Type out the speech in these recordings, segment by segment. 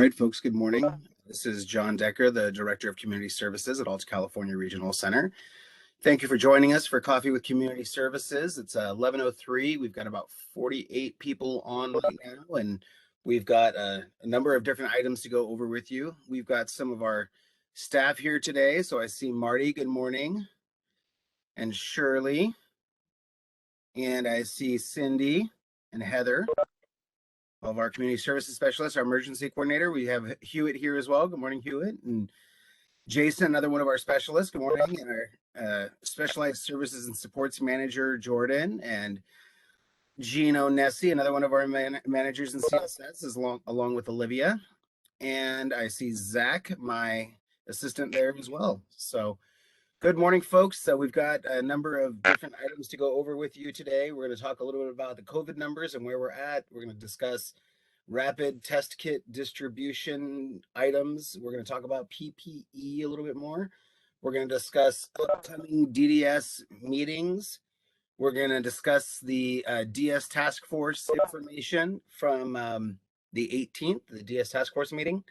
All right, folks, good morning. This is John Decker, the Director of Community Services at Alta California Regional Center. Thank you for joining us for Coffee with Community Services. It's 11:03. We've got about 48 people on right now, and we've got a number of different items to go over with you. We've got some of our staff here today. So I see Marty, good morning, and Shirley, and I see Cindy and Heather of our community services specialist, our emergency coordinator. We have Hewitt here as well. Good morning, Hewitt. And Jason, another one of our specialists. Good morning. And our specialized services and supports manager, Jordan. And Gino Nessie, another one of our managers in CSS, is along with Olivia. And I see Zach, my assistant, there as well. So good morning, folks. So we've got a number of different items to go over with you today. We're going to talk a little bit about the COVID numbers and where we're at. We're going to discuss rapid test kit distribution items. We're going to talk about PPE a little bit more. We're going to discuss upcoming DDS meetings. We're going to discuss the DS task force information from the 18th, the DS task force meeting.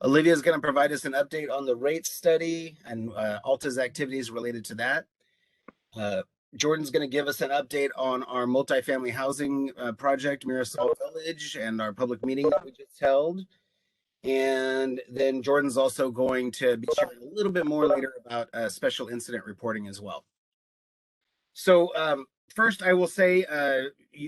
Olivia is going to provide us an update on the rate study and Alta's activities related to that. Jordan's going to give us an update on our multifamily housing project, Marisol Village, and our public meeting that we just held. And then Jordan's also going to be sharing a little bit more later about special incident reporting as well. So first, I will say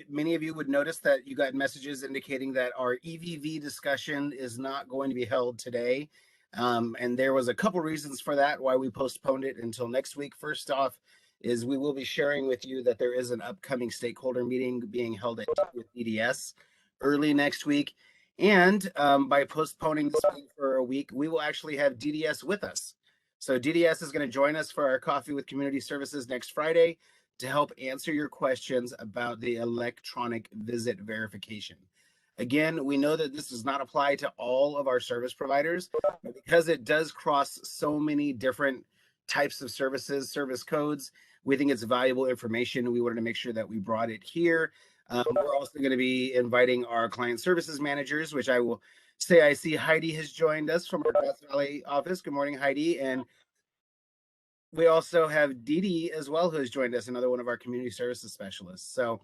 many of you would notice that you got messages indicating that our EVV discussion is not going to be held today. And there was a couple reasons for that, why we postponed it until next week. First off, is we will be sharing with you that there is an upcoming stakeholder meeting being held with DDS early next week. And by postponing this meeting for a week, we will actually have DDS with us. So DDS is going to join us for our Coffee with Community Services next Friday to help answer your questions about the electronic visit verification. Again, we know that this does not apply to all of our service providers, but because it does cross so many different types of services, service codes, we think it's valuable information. We wanted to make sure that we brought it here. We're also going to be inviting our client services managers, which I will say I see Heidi has joined us from our Death Valley office. Good morning, Heidi. And we also have Dee Dee as well, who has joined us, another one of our community services specialists. So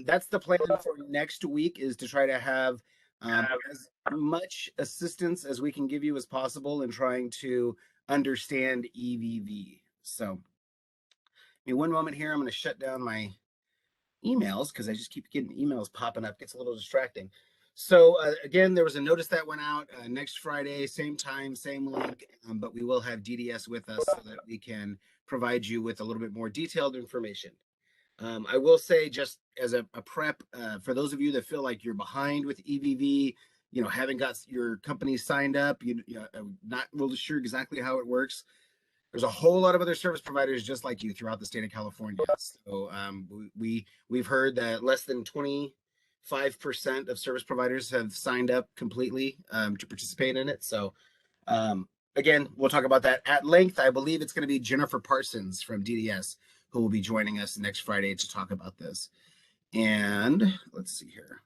that's the plan for next week, is to try to have as much assistance as we can give you as possible in trying to understand EVV. So in one moment here, I'm going to shut down my emails because I just keep getting emails popping up. It gets a little distracting. So again, there was a notice that went out next Friday, same time, same link, but we will have DDS with us so that we can provide you with a little bit more detailed information. I will say, just as a prep, for those of you that feel like you're behind with EVV, haven't got your company signed up, not really sure exactly how it works. There's a whole lot of other service providers just like you throughout the state of California. So we've heard that less than 25% of service providers have signed up completely to participate in it. So again, we'll talk about that at length. I believe it's going to be Jennifer Parsons from DDS who will be joining us next Friday to talk about this. And let's see here.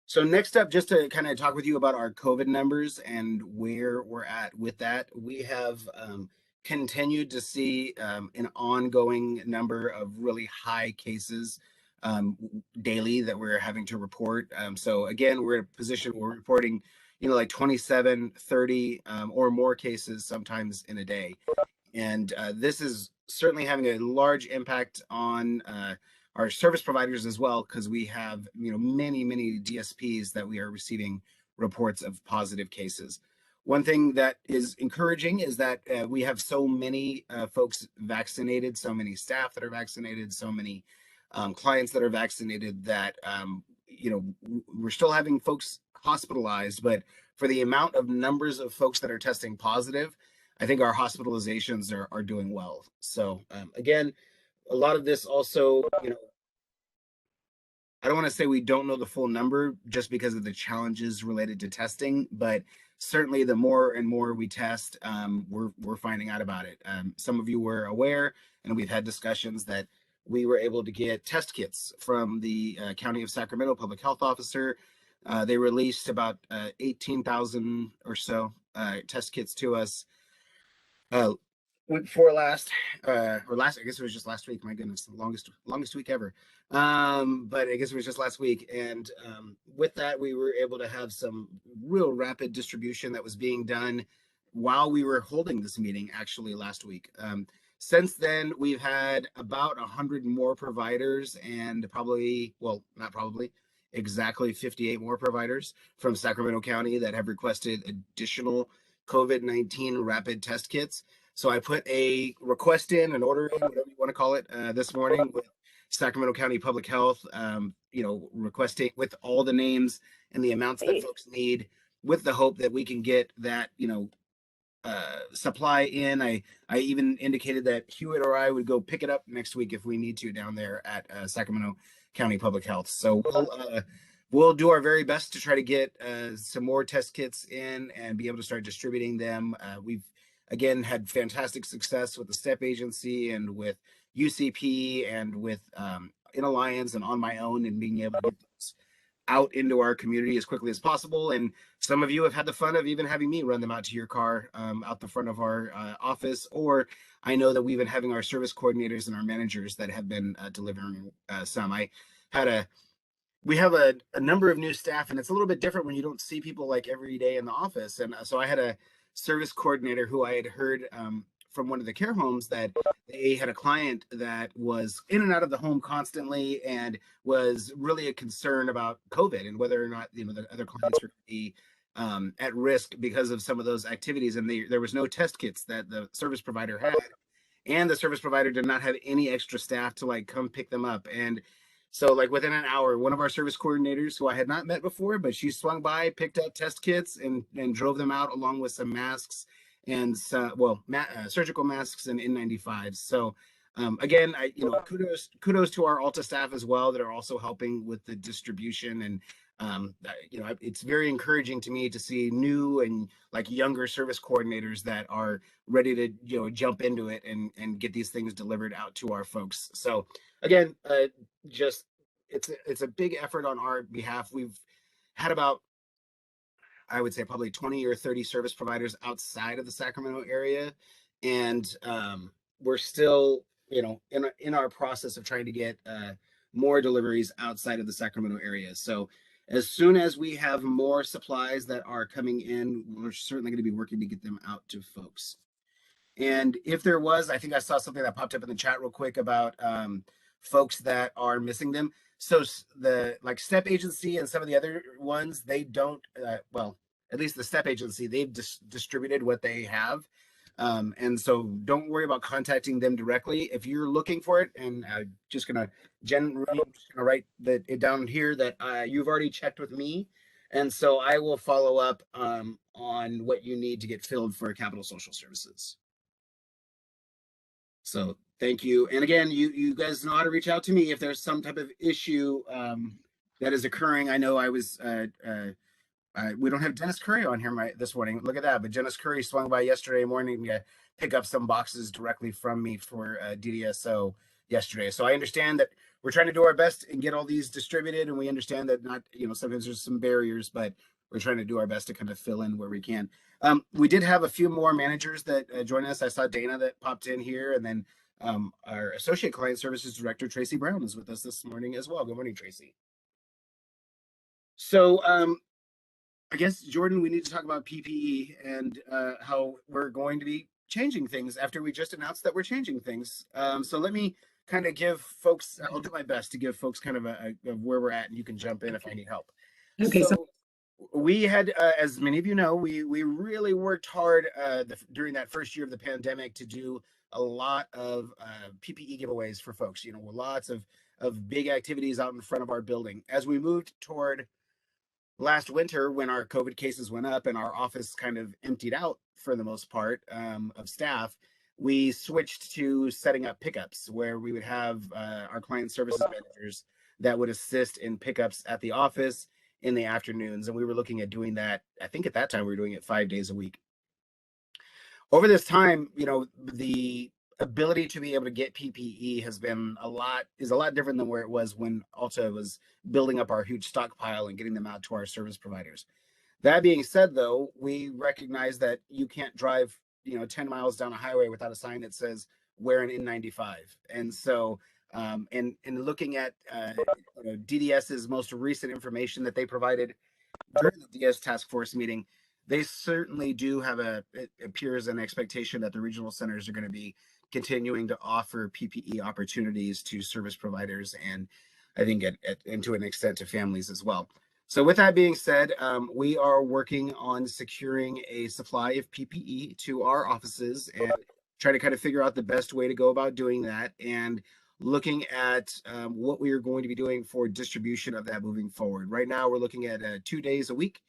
So next up, just to kind of talk with you about our COVID numbers and where we're at with that, we have continued to see an ongoing number of really high cases daily that we're having to report. So again, we're in a position where we're reporting, like 27, 30 or more cases sometimes in a day. And this is certainly having a large impact on our service providers as well, because we have many DSPs that we are receiving reports of positive cases. One thing that is encouraging is that we have so many folks vaccinated, so many staff that are vaccinated, so many clients that are vaccinated, that we're still having folks hospitalized, but for the amount of numbers of folks that are testing positive, I think our hospitalizations are doing well. So again, a lot of this also, I don't want to say we don't know the full number just because of the challenges related to testing, but certainly the more and more we test, we're finding out about it. Some of you were aware, and we've had discussions that we were able to get test kits from the County of Sacramento public health officer. They released about 18,000 or so test kits to us uh, week before last, or last. I guess it was just last week. My goodness, the longest week ever. But I guess it was just last week, and with that, we were able to have some real rapid distribution that was being done while we were holding this meeting. Actually, last week. Since then, we've had about 100 more providers, and probably, well, not probably, exactly 58 more providers from Sacramento County that have requested additional COVID-19 rapid test kits. So I put a request in, an order in, whatever you want to call it, this morning with Sacramento County Public Health, requesting with all the names and the amounts that folks need, with the hope that we can get that, supply in. I even indicated that Hewitt or I would go pick it up next week if we need to down there at Sacramento County Public Health. So we'll do our very best to try to get some more test kits in and be able to start distributing them. We've again had fantastic success with the STEP agency and with UCP and with in Alliance and on my own, and being able to get those out into our community as quickly as possible. And some of you have had the fun of even having me run them out to your car out the front of our office. Or I know that we've been having our service coordinators and our managers that have been delivering some. We have a number of new staff, and it's a little bit different when you don't see people like every day in the office. And so I had a service coordinator who I had heard from one of the care homes that they had a client that was in and out of the home constantly and was really a concern about COVID and whether or not, the other clients were going to be at risk because of some of those activities. And there was no test kits that the service provider had, and the service provider did not have any extra staff to like come pick them up. And so like within an hour, one of our service coordinators, who I had not met before, but she swung by, picked up test kits and drove them out along with some masks and surgical masks and N95s. So again, kudos to our Alta staff as well that are also helping with the distribution. And it's very encouraging to me to see new and like younger service coordinators that are ready to jump into it and get these things delivered out to our folks. So again, just it's a big effort on our behalf. We've had about, I would say, probably 20 or 30 service providers outside of the Sacramento area, and we're still in our process of trying to get more deliveries outside of the Sacramento area. So as soon as we have more supplies that are coming in, we're certainly going to be working to get them out to folks. And if there was, I think I saw something that popped up in the chat real quick about folks that are missing them. So the like STEP agency and some of the other ones, they don't, at least the STEP agency, they've distributed what they have. And so don't worry about contacting them directly. If you're looking for it, and just gonna write it down here that you've already checked with me. And so I will follow up on what you need to get filled for Capital Social Services. So thank you. And again, you guys know how to reach out to me if there's some type of issue that is occurring. I know we don't have Dennis Curry on here this morning. Look at that. But Dennis Curry swung by yesterday morning to pick up some boxes directly from me for DDSO yesterday. So I understand that we're trying to do our best and get all these distributed. And we understand that sometimes there's some barriers, but we're trying to do our best to kind of fill in where we can. We did have a few more managers that joined us. I saw Dana that popped in here, and then our Associate Client Services Director, Tracy Brown, is with us this morning as well. Good morning, Tracy. So I guess, Jordan, we need to talk about PPE and how we're going to be changing things after we just announced that we're changing things. So let me kind of give folks, I'll do my best to give folks kind of of where we're at, and you can jump in if I need help. Okay, so we had, as many of you know, we really worked hard during that first year of the pandemic to do a lot of PPE giveaways for folks. Lots of big activities out in front of our building. As we moved toward last winter, when our COVID cases went up and our office kind of emptied out for the most part of staff, we switched to setting up pickups where we would have our client services managers that would assist in pickups at the office in the afternoons. And we were looking at doing that. I think at that time we were doing it 5 days a week. Over this time, the ability to be able to get PPE is a lot different than where it was when Alta was building up our huge stockpile and getting them out to our service providers. That being said, though, we recognize that you can't drive, 10 miles down a highway without a sign that says wear an N95. And so, in looking at DDS's most recent information that they provided during the DS task force meeting, they certainly do have it appears an expectation that the regional centers are going to be continuing to offer PPE opportunities to service providers, and I think and to an extent to families as well. So with that being said, we are working on securing a supply of PPE to our offices and try to kind of figure out the best way to go about doing that, and looking at what we are going to be doing for distribution of that moving forward. Right now, we're looking at 2 days a week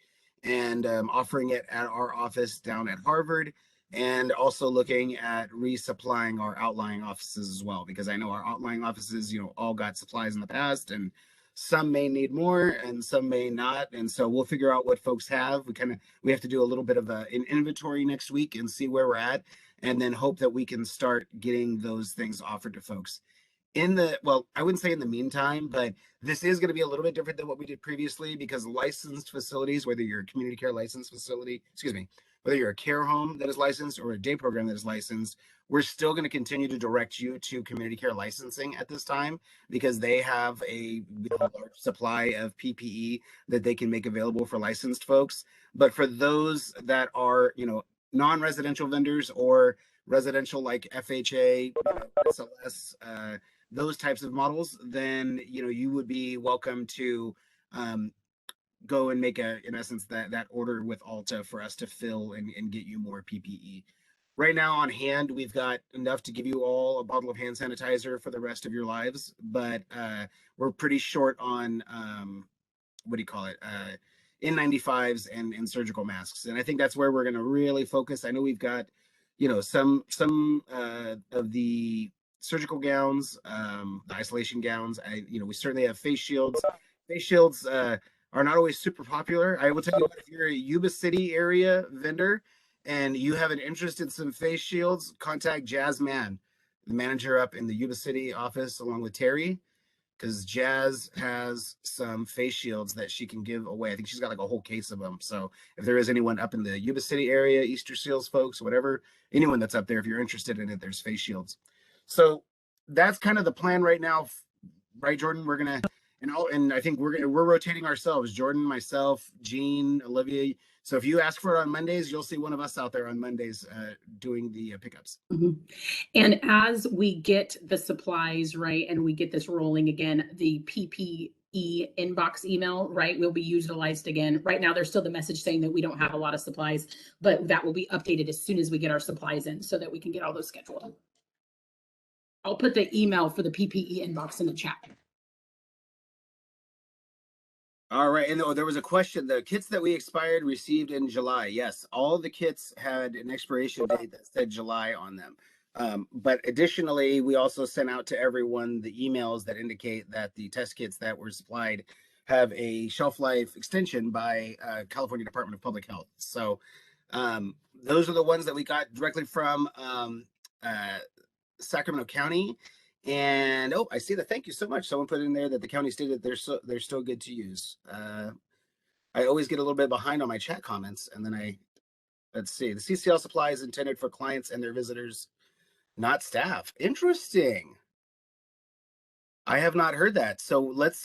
and offering it at our office down at Harvard, and also looking at resupplying our outlying offices as well, because I know our outlying offices, all got supplies in the past, and some may need more and some may not. And so we'll figure out what folks have. We have to do a little bit of an inventory next week and see where we're at, and then hope that we can start getting those things offered to folks. I wouldn't say in the meantime, but this is going to be a little bit different than what we did previously, because licensed facilities, whether you're a community care licensed facility, whether you're a care home that is licensed or a day program that is licensed, we're still going to continue to direct you to community care licensing at this time, because they have a large supply of PPE that they can make available for licensed folks. But for those that are, non-residential vendors or residential like FHA, SLS, those types of models, then you would be welcome to go and make in essence that order with Alta for us to fill and get you more PPE. Right now on hand, we've got enough to give you all a bottle of hand sanitizer for the rest of your lives, but we're pretty short on what do you call it? N95s and surgical masks. And I think that's where we're going to really focus. I know we've got, some of the surgical gowns, the isolation gowns. We certainly have face shields. Face shields are not always super popular. I will tell you what, if you're a Yuba City area vendor and you have an interest in some face shields, contact Jazz Mann, the manager up in the Yuba City office, along with Terry, because Jazz has some face shields that she can give away. I think she's got like a whole case of them. So if there is anyone up in the Yuba City area, Easter Seals folks, whatever, anyone that's up there, if you're interested in it, there's face shields. So that's kind of the plan right now, right, Jordan? We're gonna and I think we're rotating ourselves, Jordan, myself, Jean, Olivia. So if you ask for it on Mondays, you'll see one of us out there on Mondays doing the pickups. Mm-hmm. And as we get the supplies, right, and we get this rolling again, the PPE inbox email, right, will be utilized again. Right now, there's still the message saying that we don't have a lot of supplies, but that will be updated as soon as we get our supplies in so that we can get all those scheduled. I'll put the email for the PPE inbox in the chat. All right, and there was a question. The kits that we expired received in July. Yes, all the kits had an expiration date that said July on them. But additionally, we also sent out to everyone the emails that indicate that the test kits that were supplied have a shelf life extension by California Department of Public Health. So those are the ones that we got directly from Sacramento County. And I see that. Thank you so much. Someone put in there that the county stated they're still good to use. I always get a little bit behind on my chat comments, and then let's see. The CCL supply is intended for clients and their visitors, not staff. Interesting. I have not heard that. So let's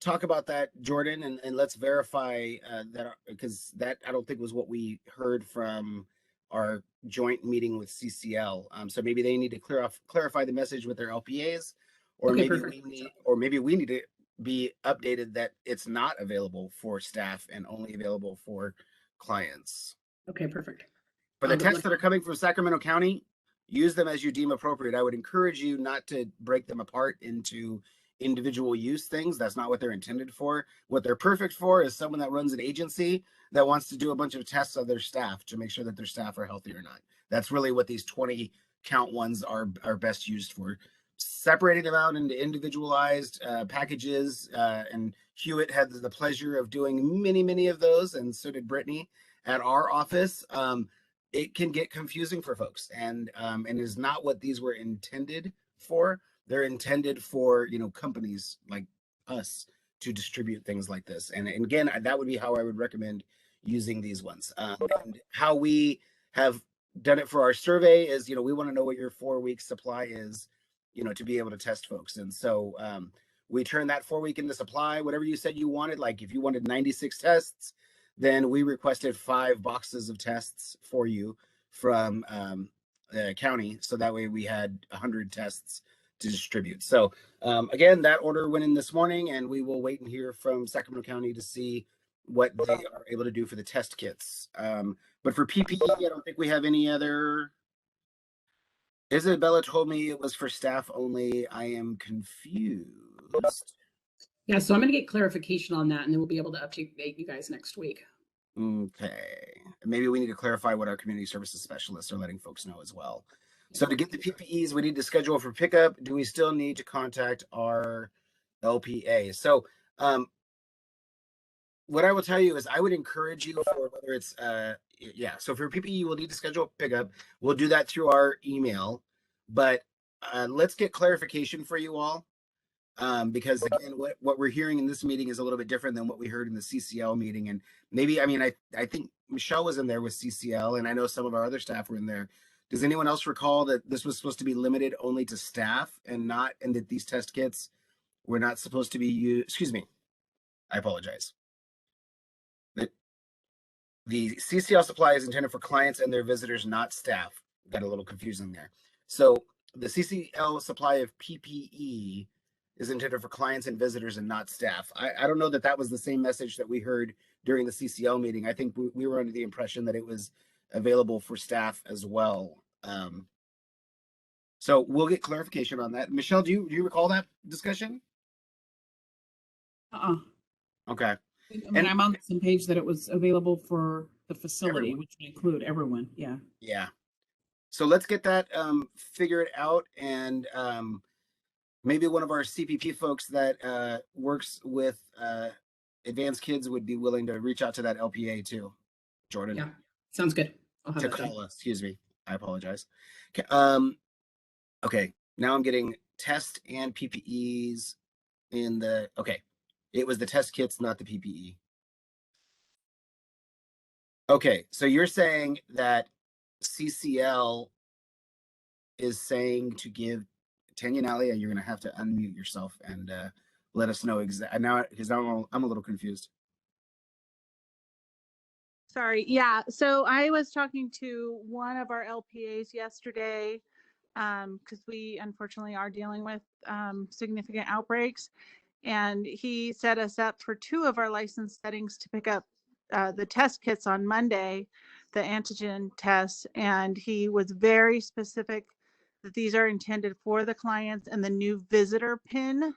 talk about that, Jordan, and let's verify that, because that I don't think was what we heard from our joint meeting with CCL. So maybe they need to clarify the message with their LPAs, or okay, maybe we need to be updated that it's not available for staff and only available for clients. Okay, perfect. For the tests that are coming from Sacramento County, use them as you deem appropriate. I would encourage you not to break them apart into individual use things. That's not what they're intended for. What they're perfect for is someone that runs an agency that wants to do a bunch of tests of their staff to make sure that their staff are healthy or not. That's really what these 20 count ones are best used for. Separating them out into individualized packages, and Hewitt had the pleasure of doing many of those, and so did Brittany at our office. it can get confusing for folks, and is not what these were intended for. They're intended for, you know, companies like us to distribute things like this. And again, that would be how I would recommend using these ones. And how we have done it for our survey is, you know, we want to know what your 4 week supply is, you know, to be able to test folks. And so we turn that 4 week into supply, whatever you said you wanted. Like if you wanted 96 tests, then we requested 5 boxes of tests for you from the county. So that way we had 100 tests to distribute. So again, that order went in this morning, and we will wait and hear from Sacramento County to see what they are able to do for the test kits. But for PPE, I don't think we have any other. Isabella told me it was for staff only. I am confused. Yeah, so I'm going to get clarification on that, and then we'll be able to update you guys next week. Okay. Maybe we need to clarify what our community services specialists are letting folks know as well. So to get the PPEs, we need to schedule for pickup. Do we still need to contact our LPA? So what I will tell you is I would encourage you for whether it's yeah, so for PPE, we'll need to schedule pickup. We'll do that through our email, but let's get clarification for you all. Because again, what we're hearing in this meeting is a little bit different than what we heard in the CCL meeting. And maybe, I mean, I think Michelle was in there with CCL, and I know some of our other staff were in there. Does anyone else recall that this was supposed to be limited only to staff and that these test kits were not supposed to be used? Excuse me, I apologize. The CCL supply is intended for clients and their visitors, not staff. Got a little confusing there. So the CCL supply of PPE is intended for clients and visitors and not staff. I don't know that that was the same message that we heard during the CCL meeting. I think we were under the impression that it was available for staff as well. So we'll get clarification on that. Michelle, do you recall that discussion? Okay. I mean, I'm on the same page that it was available for the facility, Everyone. which would include everyone. Yeah. Yeah. So let's get that figured out, and maybe one of our CPP folks that works with advanced kids would be willing to reach out to that LPA too, Jordan. Yeah, sounds good. I'll have To that done. call us, excuse me. I apologize. Okay, okay, now I'm getting test and PPEs in the, okay. It was the test kits, not the PPE. Okay, so you're saying that CCL is saying to give Tanya and Alia, you're going to have to unmute yourself and let us know exactly now, because I'm a little confused. Sorry. Yeah. So I was talking to one of our LPAs yesterday because we unfortunately are dealing with significant outbreaks. And he set us up for 2 of our license settings to pick up the test kits on Monday, the antigen tests. And he was very specific that these are intended for the clients and the new visitor pin.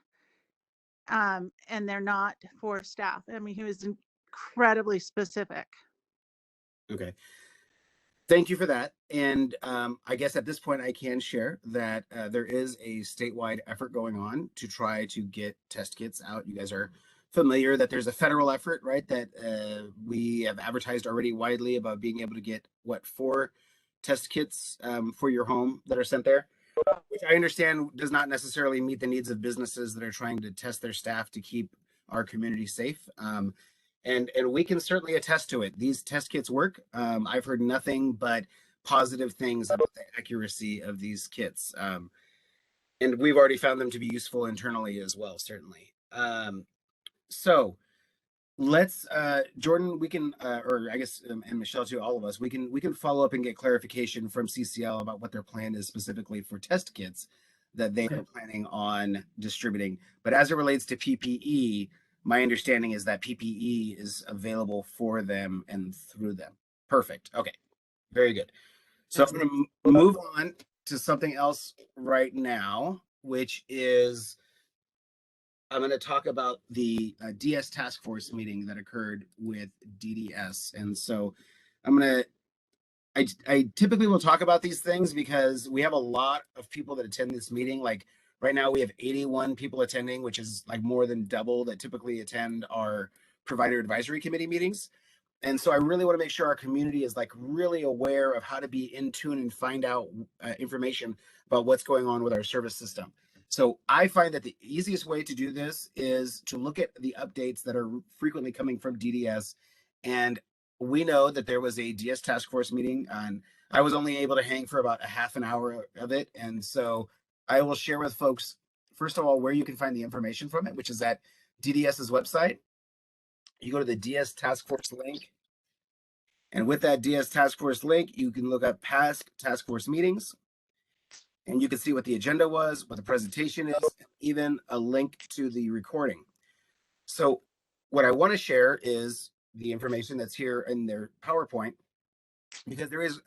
And they're not for staff. I mean, he was incredibly specific. Okay. Thank you for that. And I guess at this point, I can share that there is a statewide effort going on to try to get test kits out. You guys are familiar that there's a federal effort, right? That we have advertised already widely about being able to get 4 test kits for your home that are sent there, which I understand does not necessarily meet the needs of businesses that are trying to test their staff to keep our community safe. And we can certainly attest to it. These test kits work. I've heard nothing but positive things about the accuracy of these kits. And we've already found them to be useful internally as well, certainly. So let's Jordan, we can or I guess and Michelle too, all of us, we can follow up and get clarification from CCL about what their plan is specifically for test kits that they are planning on distributing. But as it relates to PPE, my understanding is that PPE is available for them and through them. Perfect. Okay. Very good. So I'm going to move on to something else right now, which is I'm going to talk about the DS task force meeting that occurred with DDS. And so I'm going to I typically will talk about these things because we have a lot of people that attend this meeting. Like right now we have 81 people attending, which is like more than double that typically attend our provider advisory committee meetings. And so I really want to make sure our community is like really aware of how to be in tune and find out information about what's going on with our service system. So I find that the easiest way to do this is to look at the updates that are frequently coming from DDS. And we know that there was a DS task force meeting, and I was only able to hang for about a half an hour of it. And so I will share with folks, first of all, where you can find the information from it, which is at DDS's website. You go to the DS task force link. And with that DS task force link, you can look up past task force meetings, and you can see what the agenda was, what the presentation is, even a link to the recording. So what I want to share is the information that's here in their PowerPoint, because there is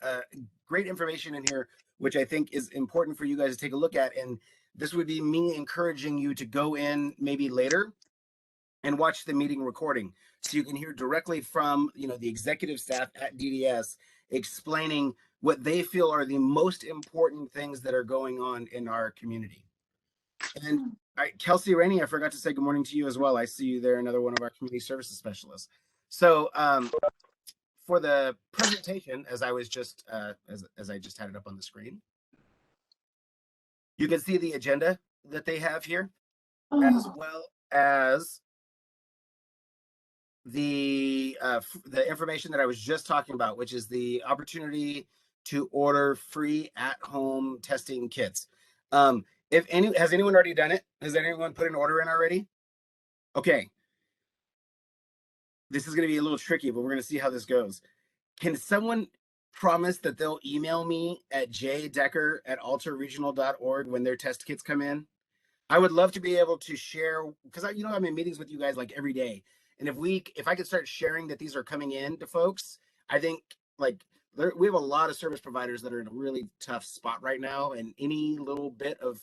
great information in here, which I think is important for you guys to take a look at. And this would be me encouraging you to go in maybe later and watch the meeting recording, so you can hear directly from the executive staff at DDS explaining what they feel are the most important things that are going on in our community. And Kelsey Rainey, I forgot to say good morning to you as well. I see you there, another one of our community services specialists. So for the presentation, as I was just as I just had it up on the screen, you can see the agenda that they have here, as well as the information that I was just talking about, which is the opportunity to order free at-home testing kits. Has anyone already done it? Has anyone put an order in already? Okay. This is going to be a little tricky, but we're going to see how this goes. Can someone promise that they'll email me at jdecker@altaregional.org when their test kits come in? I would love to be able to share, because I'm in meetings with you guys like every day. And if I could start sharing that these are coming in to folks, I think like we have a lot of service providers that are in a really tough spot right now, and any little bit of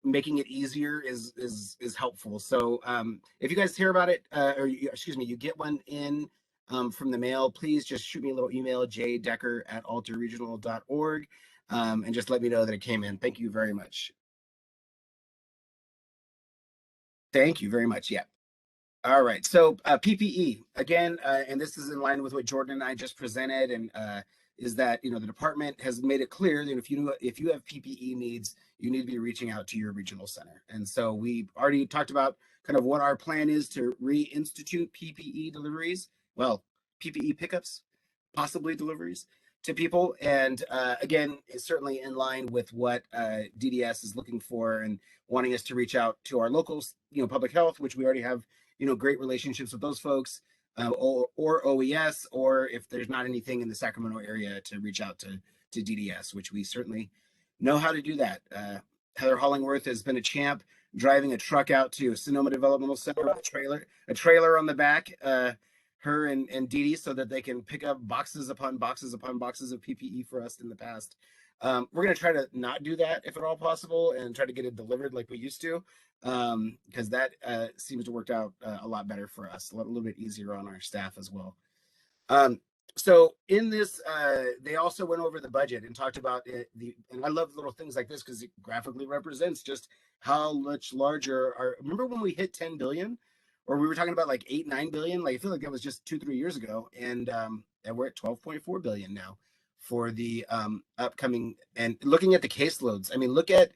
making it easier is helpful. So if you guys hear about it, you get one in from the mail, please just shoot me a little email, jdecker@altaregional.org, and just let me know that it came in. Thank you very much. Thank you very much. Yeah. All right. So PPE again, and this is in line with what Jordan and I just presented, and is that the department has made it clear that if you have PPE needs, you need to be reaching out to your regional center. And so we already talked about kind of what our plan is to reinstitute PPE deliveries. Well, PPE pickups, possibly deliveries to people. And again, it's certainly in line with what DDS is looking for and wanting us to reach out to our locals, public health, which we already have great relationships with those folks, or OES, or if there's not anything in the Sacramento area, to reach out to DDS, which we certainly know how to do that. Heather Hollingworth has been a champ driving a truck out to Sonoma Developmental Center with a trailer on the back, her and Dee Dee, so that they can pick up boxes upon boxes upon boxes of PPE for us in the past. We're going to try to not do that if at all possible, and try to get it delivered like we used to, because that seems to work out a lot better for us, a little bit easier on our staff as well. So in this, they also went over the budget and talked about and I love little things like this because it graphically represents just how much larger remember when we hit 10 billion, or we were talking about like 8-9 billion? Like, I feel like that was just 2-3 years ago. And we're at 12.4 billion now for the upcoming, and looking at the caseloads. I mean, look at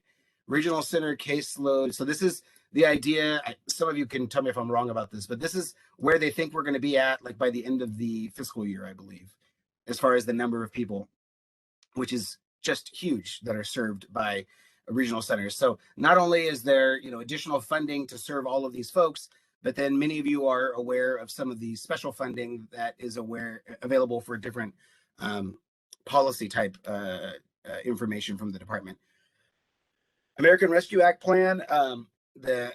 regional center caseload. So this is the idea. Some of you can tell me if I'm wrong about this, but this is where they think we're going to be at, like by the end of the fiscal year, I believe, as far as the number of people, which is just huge, that are served by regional centers. So not only is there, additional funding to serve all of these folks, but then many of you are aware of some of the special funding that is available for different policy type information from the department. American Rescue Act plan, the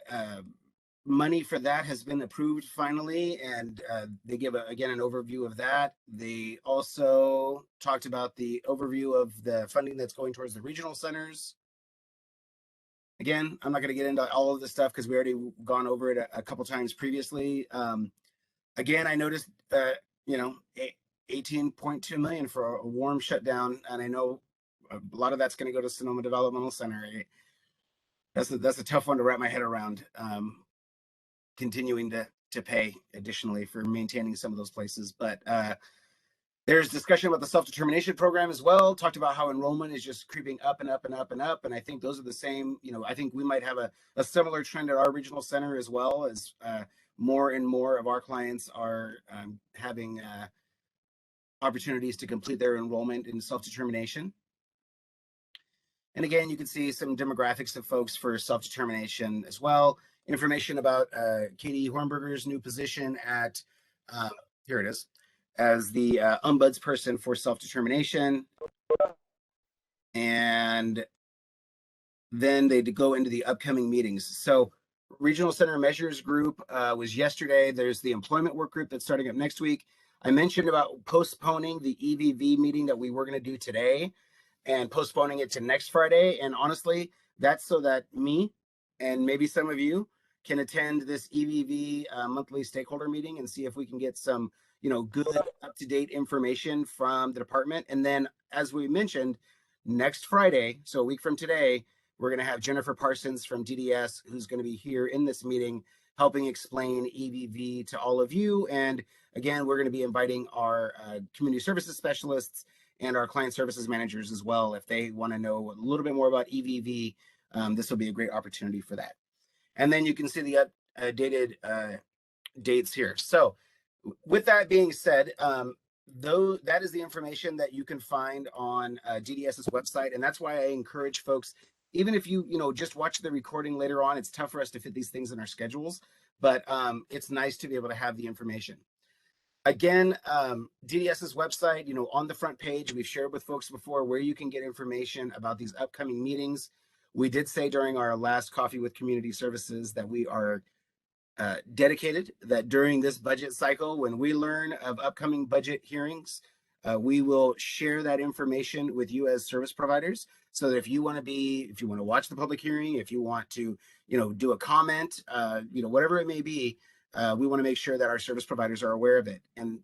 money for that has been approved finally, and they give again an overview of that. They also talked about the overview of the funding that's going towards the regional centers. Again, I'm not going to get into all of this stuff because we already gone over it a couple times previously. Again, I noticed 18.2 million for a warm shutdown, and I know a lot of that's going to go to Sonoma Developmental Center. That's a tough one to wrap my head around. Continuing to to pay additionally for maintaining some of those places. But there's discussion about the self-determination program as well. Talked about how enrollment is just creeping up and up and up and up. And I think those are the same, I think we might have a similar trend at our regional center as well, as more and more of our clients are having opportunities to complete their enrollment in self-determination. And again, you can see some demographics of folks for self-determination as well. Information about Katie Hornberger's new position at, here it is, as the ombudsperson for self-determination. And then they go into the upcoming meetings. So Regional Center Measures Group was yesterday. There's the employment work group that's starting up next week. I mentioned about postponing the EVV meeting that we were going to do today and postponing it to next Friday. And honestly, that's so that me and maybe some of you can attend this EVV monthly stakeholder meeting and see if we can get some, good up-to-date information from the department. And then, as we mentioned, next Friday, so a week from today, we're going to have Jennifer Parsons from DDS, who's going to be here in this meeting, helping explain EVV to all of you. And again, we're going to be inviting our community services specialists and our client services managers as well. If they want to know a little bit more about EVV, this will be a great opportunity for that. And then you can see the updated dates here. So with that being said, though that is the information that you can find on DDS's website. And that's why I encourage folks, even if you just watch the recording later on, it's tough for us to fit these things in our schedules, but it's nice to be able to have the information. Again, DDS's website, on the front page, we've shared with folks before where you can get information about these upcoming meetings. We did say during our last Coffee with Community Services that we are dedicated, that during this budget cycle, when we learn of upcoming budget hearings, we will share that information with you as service providers, so that if you want to watch the public hearing, if you want to, do a comment, whatever it may be, we want to make sure that our service providers are aware of it. And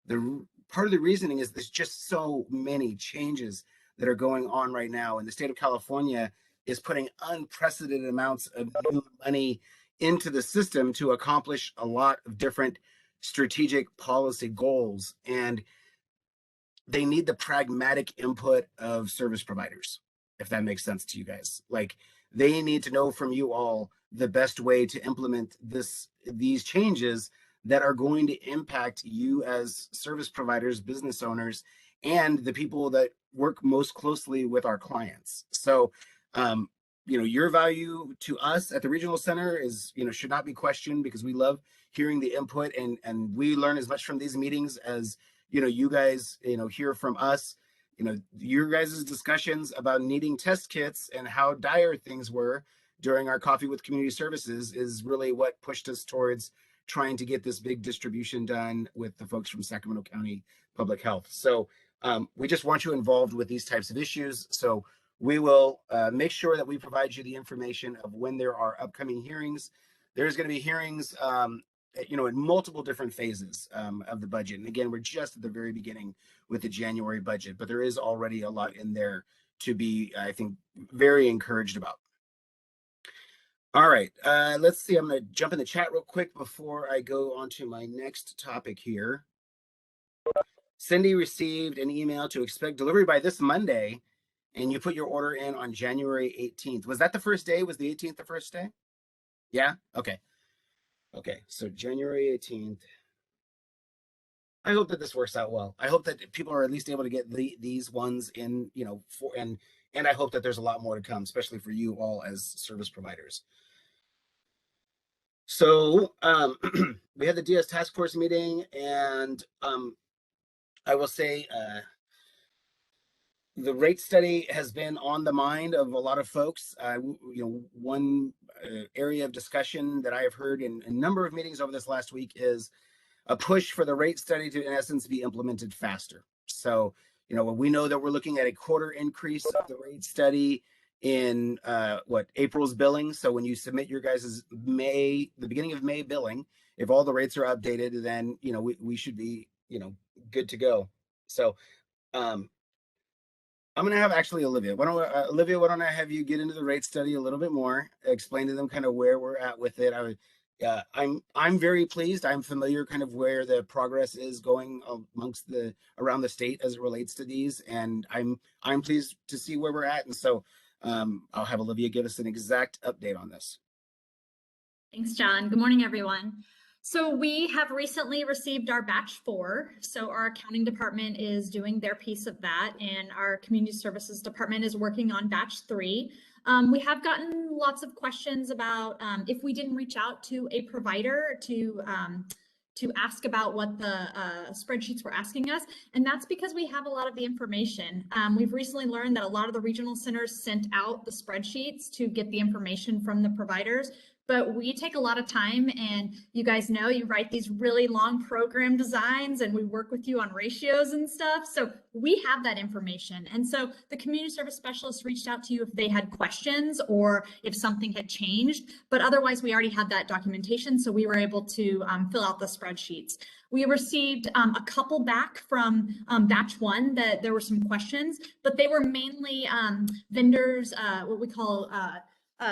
the part of the reasoning is there's just so many changes that are going on right now, and the state of California is putting unprecedented amounts of new money into the system to accomplish a lot of different strategic policy goals. And they need the pragmatic input of service providers, if that makes sense to you guys. Like, they need to know from you all the best way to implement these changes that are going to impact you as service providers, business owners, and the people that work most closely with our clients. So, your value to us at the regional center is, should not be questioned, because we love hearing the input, and we learn as much from these meetings as, you guys, hear from us. Your guys' discussions about needing test kits and how dire things were during our Coffee with Community Services is really what pushed us towards trying to get this big distribution done with the folks from Sacramento County Public Health. So we just want you involved with these types of issues. So we will make sure that we provide you the information of when there are upcoming hearings. There's going to be hearings, in multiple different phases of the budget. And again, we're just at the very beginning with the January budget, but there is already a lot in there to be, I think, very encouraged about. All right, let's see. I'm going to jump in the chat real quick before I go on to my next topic here. Cindy received an email to expect delivery by this Monday, and you put your order in on January 18th. Was that the first day? Was the 18th the first day? Yeah? Okay. Okay, so January 18th. I hope that this works out well. I hope that people are at least able to get these ones in, and I hope that there's a lot more to come, especially for you all as service providers. So we had the DS task force meeting, and I will say the rate study has been on the mind of a lot of folks. One area of discussion that I have heard in a number of meetings over this last week is a push for the rate study to, in essence, be implemented faster. So, we know that we're looking at a quarter increase of the rate study in April's billing. So when you submit your guys' the beginning of May billing, if all the rates are updated, then, we should be, good to go. So, I'm going to have actually Olivia. Why don't I have you get into the rate study a little bit more, explain to them kind of where we're at with it. I'm very pleased. I'm familiar kind of where the progress is going amongst around the state as it relates to these, and I'm pleased to see where we're at. And so I'll have Olivia give us an exact update on this. Thanks, John. Good morning, everyone. So we have recently received our batch 4. So our accounting department is doing their piece of that, and our community services department is working on batch 3. We have gotten lots of questions about if we didn't reach out to a provider to ask about what the spreadsheets were asking us. And that's because we have a lot of the information. We've recently learned that a lot of the regional centers sent out the spreadsheets to get the information from the providers. But we take a lot of time, and you guys know you write these really long program designs, and we work with you on ratios and stuff. So we have that information. And so the community service specialists reached out to you if they had questions or if something had changed. But otherwise, we already had that documentation, so we were able to fill out the spreadsheets. We received a couple back from batch 1 that there were some questions, but they were mainly vendors, what we call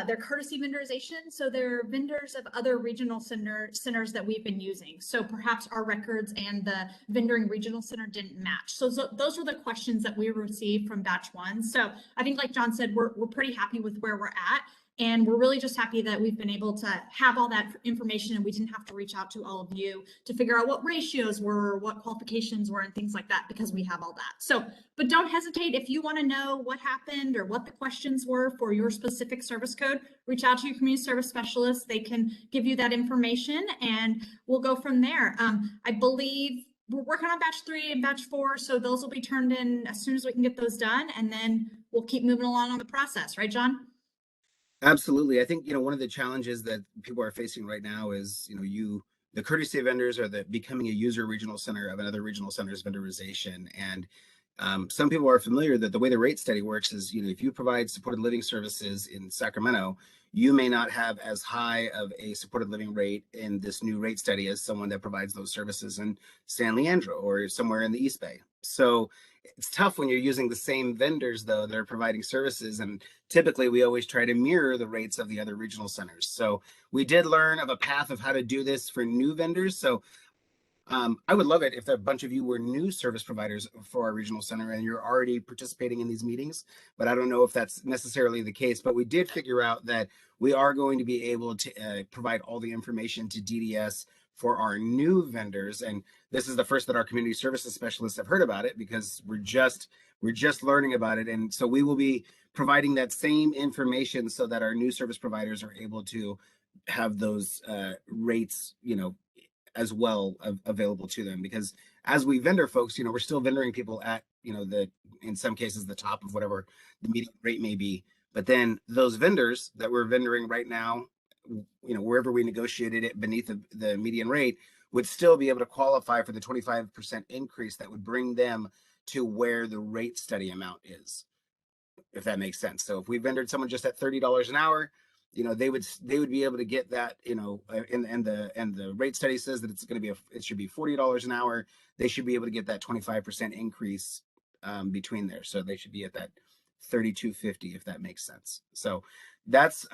their courtesy vendorization. So they're vendors of other regional centers that we've been using. So perhaps our records and the vendoring regional center didn't match. So those were the questions that we received from batch 1. So I think, like John said, we're pretty happy with where we're at. And we're really just happy that we've been able to have all that information, and we didn't have to reach out to all of you to figure out what ratios were, what qualifications were, and things like that, because we have all that. So, but don't hesitate if you want to know what happened or what the questions were for your specific service code, reach out to your community service specialist. They can give you that information, and we'll go from there. I believe we're working on batch 3 and batch 4, so those will be turned in as soon as we can get those done, and then we'll keep moving along on the process, right, John? Absolutely. I think, one of the challenges that people are facing right now is, the courtesy vendors are becoming a user regional center of another regional center's vendorization. And some people are familiar that the way the rate study works is, if you provide supported living services in Sacramento, you may not have as high of a supported living rate in this new rate study as someone that provides those services in San Leandro or somewhere in the East Bay. So it's tough when you're using the same vendors, though, that are providing services. And typically we always try to mirror the rates of the other regional centers. So we did learn of a path of how to do this for new vendors. So I would love it if a bunch of you were new service providers for our regional center and you're already participating in these meetings, but I don't know if that's necessarily the case. But we did figure out that we are going to be able to provide all the information to DDS for our new vendors. And this is the first that our community services specialists have heard about it, because we're just learning about it. And so we will be providing that same information so that our new service providers are able to have those rates, as well available to them. Because as we vendor folks, we're still vendoring people at, in some cases, the top of whatever the median rate may be. But then those vendors that we're vendoring right now, wherever we negotiated it beneath the median rate, would still be able to qualify for the 25% increase that would bring them to where the rate study amount is, if that makes sense. So if we vendored someone just at $30 an hour, they would be able to get that, and the rate study says that it should be $40 an hour. They should be able to get that 25% increase between there. So they should be at that $32.50, if that makes sense. So that's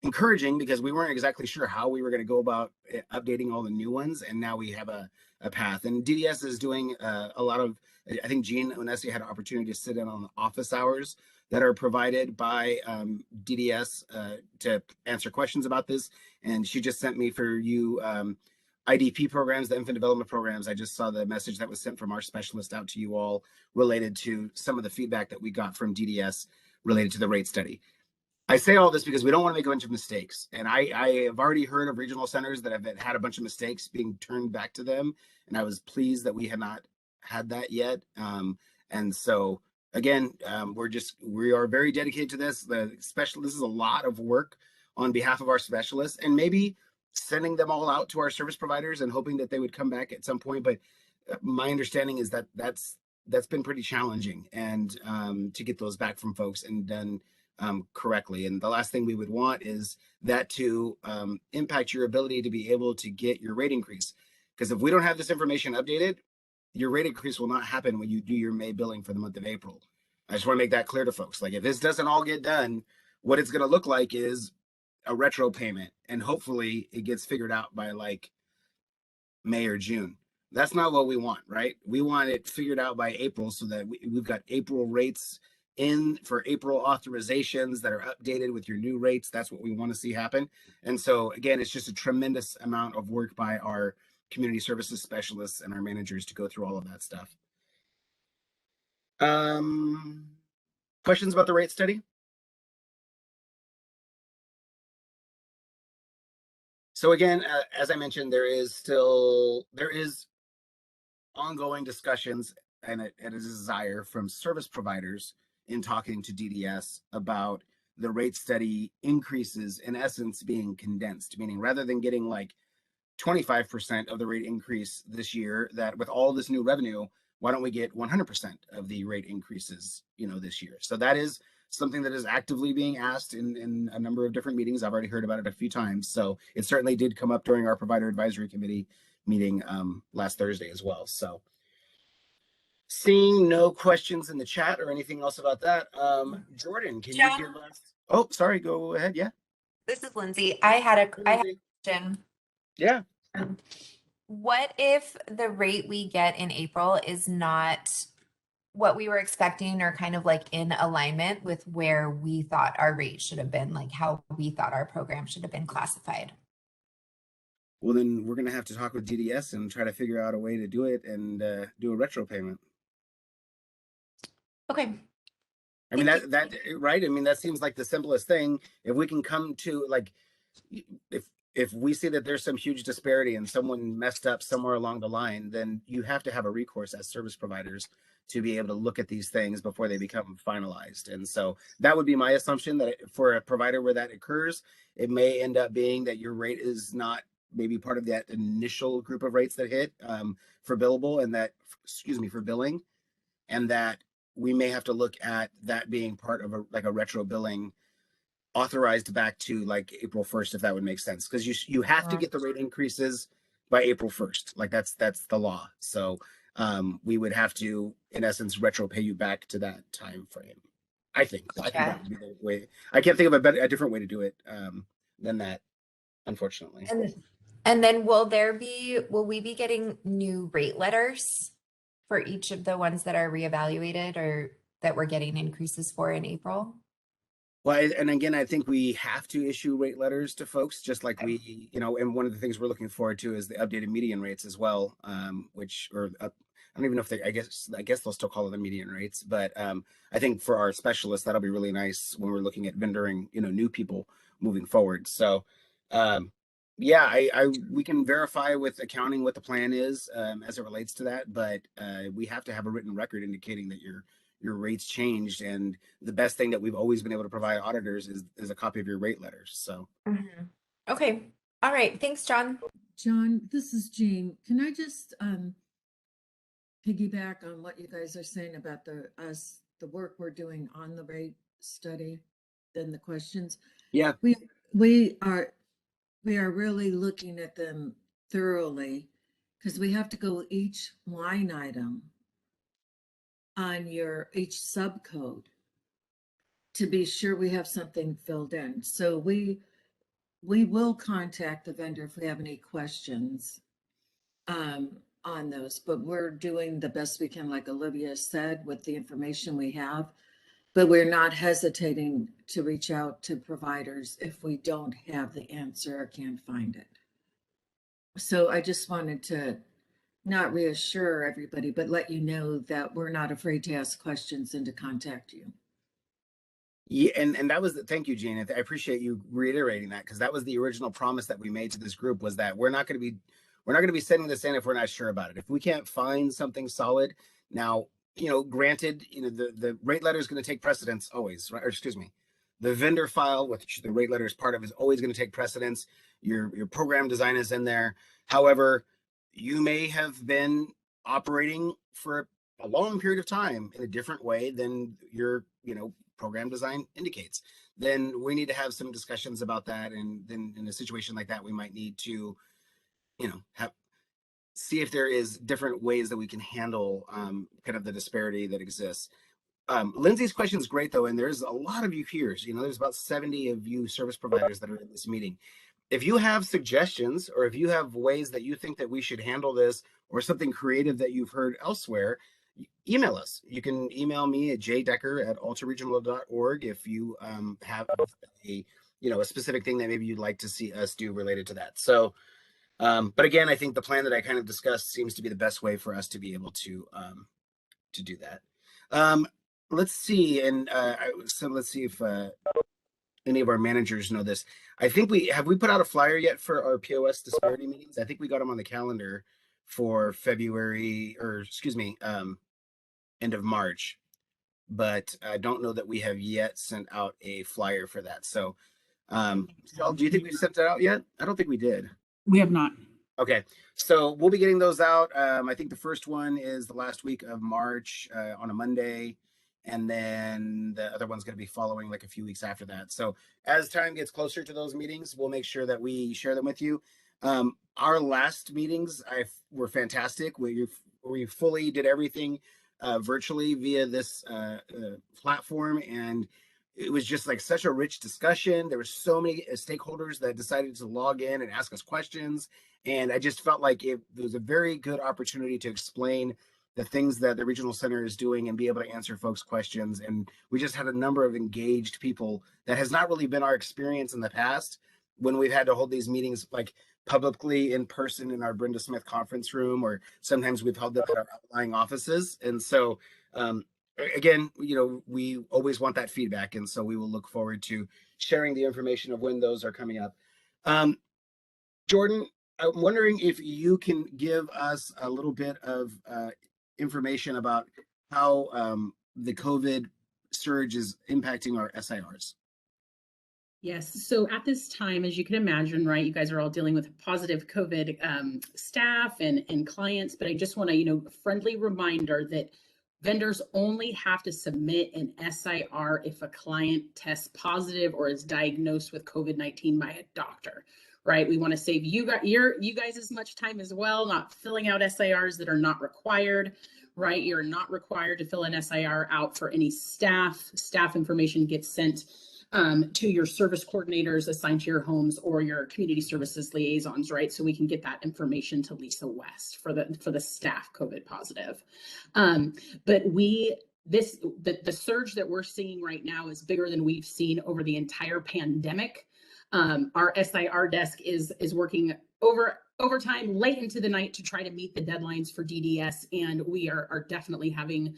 encouraging, because we weren't exactly sure how we were going to go about updating all the new ones, and now we have a path. And DDS is doing a lot of, I think Jean Onesi had an opportunity to sit in on the office hours that are provided by DDS to answer questions about this. And she just sent me for you IDP programs, the infant development programs. I just saw the message that was sent from our specialist out to you all related to some of the feedback that we got from DDS related to the rate study. I say all this because we don't want to make a bunch of mistakes. And I have already heard of regional centers that have had a bunch of mistakes being turned back to them. And I was pleased that we had not had that yet. And so, again, we are very dedicated to this. This is a lot of work on behalf of our specialists, and maybe sending them all out to our service providers and hoping that they would come back at some point. But my understanding is that that's been pretty challenging, and to get those back from folks and done correctly. And the last thing we would want is that to impact your ability to be able to get your rate increase. Because if we don't have this information updated, your rate increase will not happen when you do your May billing for the month of April. I just want to make that clear to folks. Like, if this doesn't all get done, what it's going to look like is a retro payment, and hopefully it gets figured out by like May or June. That's not what we want, right? We want it figured out by April so that we've got April rates in for April authorizations that are updated with your new rates. That's what we want to see happen. And so again, it's just a tremendous amount of work by our community services specialists and our managers to go through all of that stuff. Questions about the rate study? So again, as I mentioned, there is ongoing discussions and a desire from service providers in talking to DDS about the rate study increases in essence being condensed, meaning rather than getting like 25% of the rate increase this year, that with all this new revenue, why don't we get 100% of the rate increases, this year? So that is something that is actively being asked in a number of different meetings. I've already heard about it a few times. So it certainly did come up during our provider advisory committee meeting last Thursday as well. So seeing no questions in the chat or anything else about that, Jordan, can you give us? Oh, sorry, go ahead. Yeah. This is Lindsay. I had a question. Yeah. What if the rate we get in April is not what we were expecting or kind of like in alignment with where we thought our rate should have been, like how we thought our program should have been classified? Well, then we're going to have to talk with DDS and try to figure out a way to do it and do a retro payment. Okay. I mean, that right. I mean, that seems like the simplest thing. If we can come to like, if we see that there's some huge disparity and someone messed up somewhere along the line, then you have to have a recourse as service providers to be able to look at these things before they become finalized. And so that would be my assumption, that for a provider where that occurs, it may end up being that your rate is not maybe part of that initial group of rates that hit for billable, and that, for billing, and that we may have to look at that being part of a retro billing authorized back to like April 1st, if that would make sense. Because you have to get the rate increases by April 1st. Like that's the law. So we would have to, in essence, retro pay you back to that time frame. I think that would be the way. I can't think of a different way to do it than that, unfortunately. And then will we be getting new rate letters for each of the ones that are reevaluated or that we're getting increases for in April? Well, and again, I think we have to issue rate letters to folks, just like we, and one of the things we're looking forward to is the updated median rates as well, which I don't even know if I guess they'll still call it the median rates, but I think for our specialists, that'll be really nice when we're looking at vendoring, new people moving forward. So, yeah, we can verify with accounting what the plan is as it relates to that, but we have to have a written record indicating that your rates changed, and the best thing that we've always been able to provide auditors is a copy of your rate letters. So Okay, all right, thanks, John. John, this is Jean. Can I just piggyback on what you guys are saying about the work we're doing on the rate study, then the questions? Yeah, we are really looking at them thoroughly, because we have to go each line item on each subcode to be sure we have something filled in. So we will contact the vendor if we have any questions on those, but we're doing the best we can, like Olivia said, with the information we have, but we're not hesitating to reach out to providers if we don't have the answer or can't find it. So I just wanted to not reassure everybody, but let you know that we're not afraid to ask questions and to contact you. Yeah, and that was thank you, Jean. I appreciate you reiterating that, because that was the original promise that we made to this group, was that we're not going to be sending this in if we're not sure about it. If we can't find something solid, now, granted, the rate letter is going to take precedence always, right? Or excuse me, the vendor file, which the rate letter is part of, is always going to take precedence. Your program design is in there. However, you may have been operating for a long period of time in a different way than your, program design indicates. Then we need to have some discussions about that. And then in a situation like that, we might need to, see if there is different ways that we can handle kind of the disparity that exists. Lindsay's question is great though, and there's a lot of you here. So, there's about 70 of you service providers that are in this meeting. If you have suggestions or if you have ways that you think that we should handle this or something creative that you've heard elsewhere, email us. You can email me at jdecker@altaregional.org if you have a specific thing that maybe you'd like to see us do related to that. So, but again, I think the plan that I kind of discussed seems to be the best way for us to be able to do that. Let's see, and so let's see if any of our managers know this. I think we put out a flyer yet for our POS disparity meetings. I think we got them on the calendar for February, or excuse me, end of March, but I don't know that we have yet sent out a flyer for that. So, Michelle, do you think we sent that out yet? I don't think we did. We have not. Okay, so we'll be getting those out. I think the first one is the last week of March on a Monday, and then the other one's going to be following like a few weeks after that. So as time gets closer to those meetings, we'll make sure that we share them with you. Our last meetings were fantastic. We fully did everything virtually via this platform, and it was just like such a rich discussion. There were so many stakeholders that decided to log in and ask us questions. And I just felt like it was a very good opportunity to explain the things that the regional center is doing and be able to answer folks' questions. And we just had a number of engaged people that has not really been our experience in the past when we've had to hold these meetings like publicly in person in our Brenda Smith conference room, or sometimes we've held them at our outlying offices. And so, again, we always want that feedback. And so we will look forward to sharing the information of when those are coming up. Jordan, I'm wondering if you can give us a little bit of information about how the COVID surge is impacting our SIRs. Yes. So at this time, as you can imagine, right, you guys are all dealing with positive COVID staff and clients, but I just want to, friendly reminder that vendors only have to submit an SIR if a client tests positive or is diagnosed with COVID-19 by a doctor, right? We want to save you guys as much time as well, not filling out SIRs that are not required, right? You're not required to fill an SIR out for any staff. Staff information gets sent to your service coordinators assigned to your homes or your community services liaisons, right? So we can get that information to Lisa West for the staff COVID positive. But the surge that we're seeing right now is bigger than we've seen over the entire pandemic. Our SIR desk is working overtime late into the night to try to meet the deadlines for DDS, and we are definitely having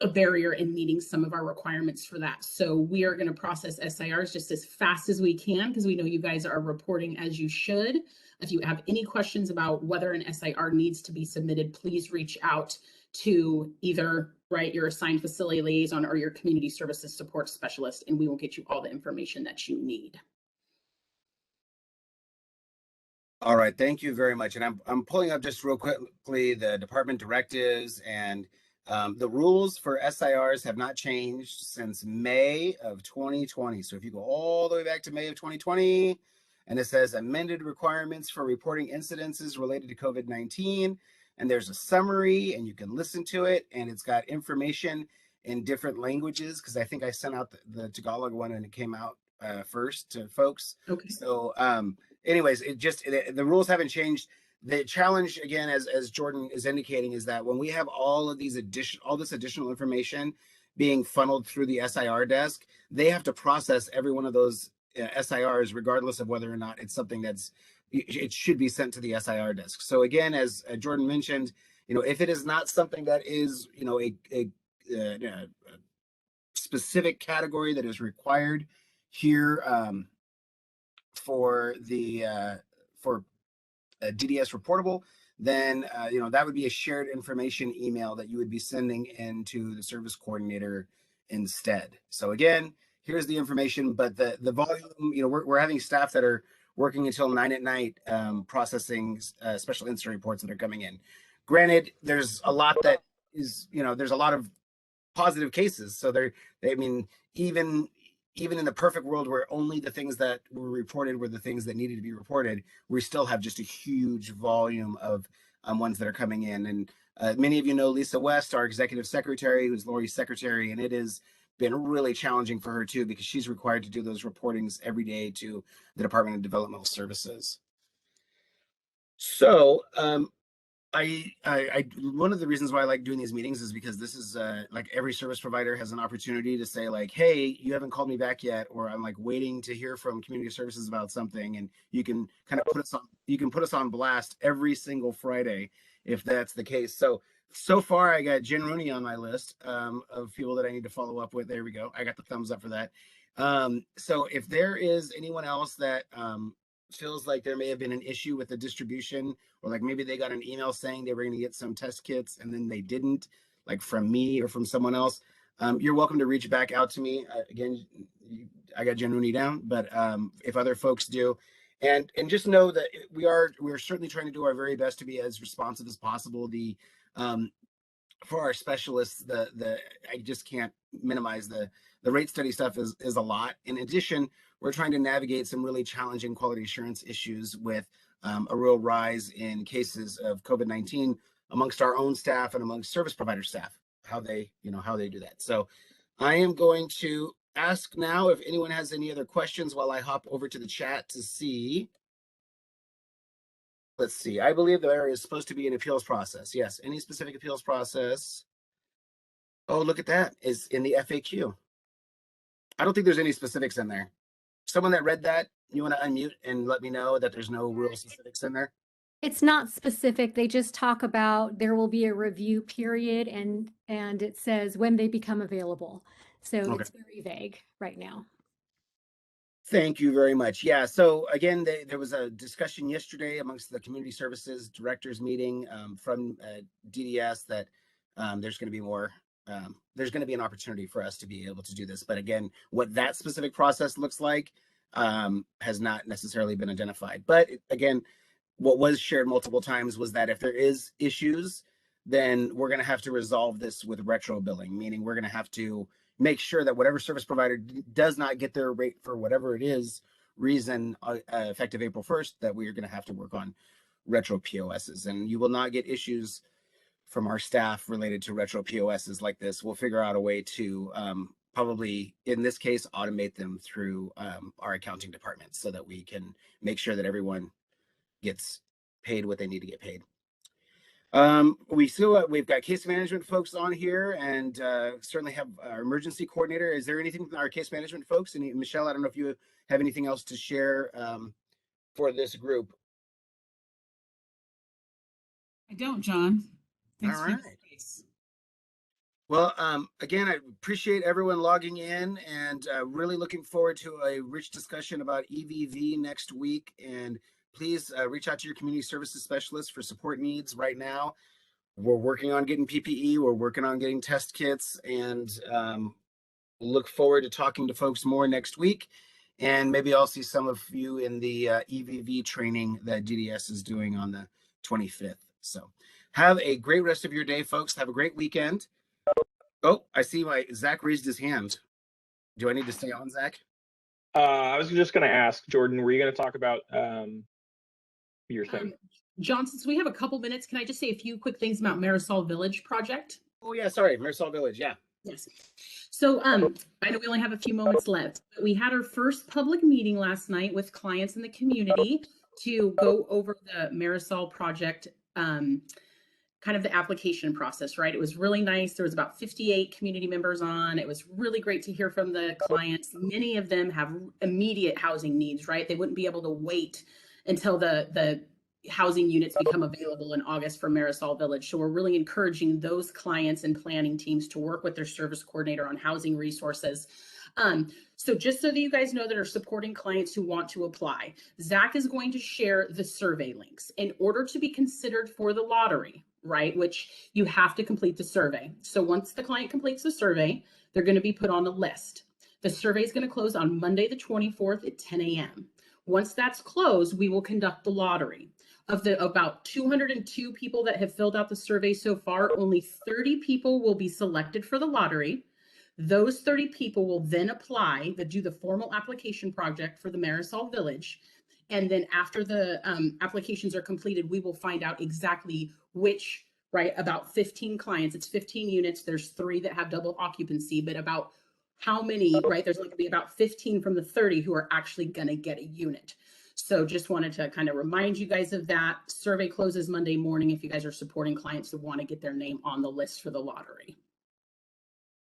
a barrier in meeting some of our requirements for that. So we are going to process SIRs just as fast as we can, because we know you guys are reporting as you should. If you have any questions about whether an SIR needs to be submitted, please reach out to either your assigned facility liaison or your community services support specialist, and we will get you all the information that you need. All right, thank you very much. And I'm pulling up just real quickly the department directives, and the rules for SIRs have not changed since May of 2020. So if you go all the way back to May of 2020, and it says amended requirements for reporting incidences related to COVID-19, and there's a summary, and you can listen to it, and it's got information in different languages, because I think I sent out the Tagalog one and it came out first to folks. Okay. So anyways, the rules haven't changed. The challenge, again, as Jordan is indicating, is that when we have all this additional information being funneled through the SIR desk, they have to process every one of those SIRs, regardless of whether or not it's something it should be sent to the SIR desk. So again, as Jordan mentioned, if it is not something that is, a specific category that is required here for DDS reportable, then that would be a shared information email that you would be sending into the service coordinator instead. So again, here's the information, but the volume, we're having staff that are working until 9 at night processing special incident reports that are coming in. Granted, there's a lot that is, there's a lot of positive cases. So even in the perfect world where only the things that were reported were the things that needed to be reported, we still have just a huge volume of ones that are coming in. And many of you know Lisa West, our executive secretary, who's Lori's secretary, and it has been really challenging for her too, because she's required to do those reportings every day to the Department of Developmental Services. So one of the reasons why I like doing these meetings is because this is like every service provider has an opportunity to say like, hey, you haven't called me back yet, or I'm like waiting to hear from community services about something, and you can kind of put us on blast every single Friday if that's the case. So far I got Jen Rooney on my list of people that I need to follow up with. There we go. I got the thumbs up for that. So if there is anyone else that feels like there may have been an issue with the distribution, or like maybe they got an email saying they were going to get some test kits and then they didn't, like from me or from someone else, you're welcome to reach back out to me. Again, I got Jen Rooney down, but if other folks do, and just know that we're certainly trying to do our very best to be as responsive as possible. For our specialists, I just can't minimize the rate study stuff is a lot. In addition, we're trying to navigate some really challenging quality assurance issues with a real rise in cases of COVID-19 amongst our own staff and amongst service provider staff, how they do that. So I am going to ask now if anyone has any other questions while I hop over to the chat to see. Let's see. I believe there is supposed to be an appeals process. Yes. Any specific appeals process? Oh, look at that. Is in the FAQ. I don't think there's any specifics in there. Someone that read that, you want to unmute and let me know that there's no real specifics in there? It's not specific. They just talk about there will be a review period and it says when they become available. So Okay. It's very vague right now. Thank you very much. Yeah. So again, there was a discussion yesterday amongst the community services directors meeting from DDS that there's going to be more. There's going to be an opportunity for us to be able to do this. But again, what that specific process looks like has not necessarily been identified. But again, what was shared multiple times was that if there is issues, then we're going to have to resolve this with retro billing, meaning we're going to have to make sure that whatever service provider does not get their rate for whatever it is reason effective April 1st, that we are going to have to work on retro POSs. And you will not get issues from our staff related to retro POSs like this. We'll figure out a way to probably, in this case, automate them through our accounting department so that we can make sure that everyone gets paid what they need to get paid. We've got case management folks on here, and certainly have our emergency coordinator. Is there anything from our case management folks? And Michelle, I don't know if you have anything else to share for this group. I don't, John. Thanks All for the right. space. Well, again, I appreciate everyone logging in, and really looking forward to a rich discussion about EVV next week. And please reach out to your community services specialist for support needs right now. We're working on getting PPE. We're working on getting test kits, and look forward to talking to folks more next week. And maybe I'll see some of you in the EVV training that DDS is doing on the 25th. So have a great rest of your day, folks. Have a great weekend. Oh, I see Zach raised his hand. Do I need to stay on, Zach? I was just going to ask, Jordan, were you going to talk about your thing? John, since we have a couple minutes, can I just say a few quick things about Marisol Village project? Oh yeah, sorry, Marisol Village, yeah. Yes. So I know we only have a few moments left, but we had our first public meeting last night with clients in the community to go over the Marisol project, kind of the application process, right? It was really nice. There was about 58 community members on. It was really great to hear from the clients. Many of them have immediate housing needs, right? They wouldn't be able to wait until the housing units become available in August for Marisol Village. So we're really encouraging those clients and planning teams to work with their service coordinator on housing resources. So just so that you guys know that are supporting clients who want to apply, Zach is going to share the survey links in order to be considered for the lottery, right? Which you have to complete the survey. So once the client completes the survey, they're going to be put on the list. The survey is going to close on Monday, the 24th at 10 a.m. Once that's closed, we will conduct the lottery. Of the about 202 people that have filled out the survey so far, only 30 people will be selected for the lottery. Those 30 people will then apply, do the formal application project for the Marisol Village. And then after the applications are completed, we will find out exactly which, right, about 15 clients, it's 15 units. There's 3 that have double occupancy, but about how many, right? There's going to be about 15 from the 30 who are actually going to get a unit. So just wanted to kind of remind you guys of that. Survey closes Monday morning if you guys are supporting clients who want to get their name on the list for the lottery.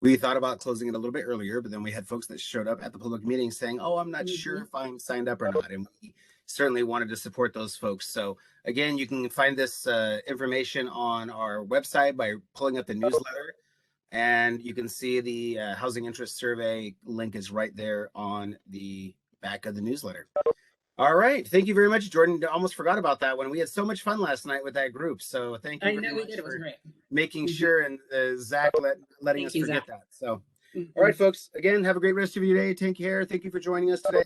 We thought about closing it a little bit earlier, but then we had folks that showed up at the public meeting saying, oh, I'm not sure if I'm signed up or not. And we certainly wanted to support those folks. So again, you can find this information on our website by pulling up the newsletter. And you can see the housing interest survey link is right there on the back of the newsletter. All right. Thank you very much, Jordan. I almost forgot about that one. We had so much fun last night with that group. So thank you very much It was for great. making sure, and Zach letting Thank us you, forget Zach. that. So, all right, folks, again, have a great rest of your day. Take care. Thank you for joining us today.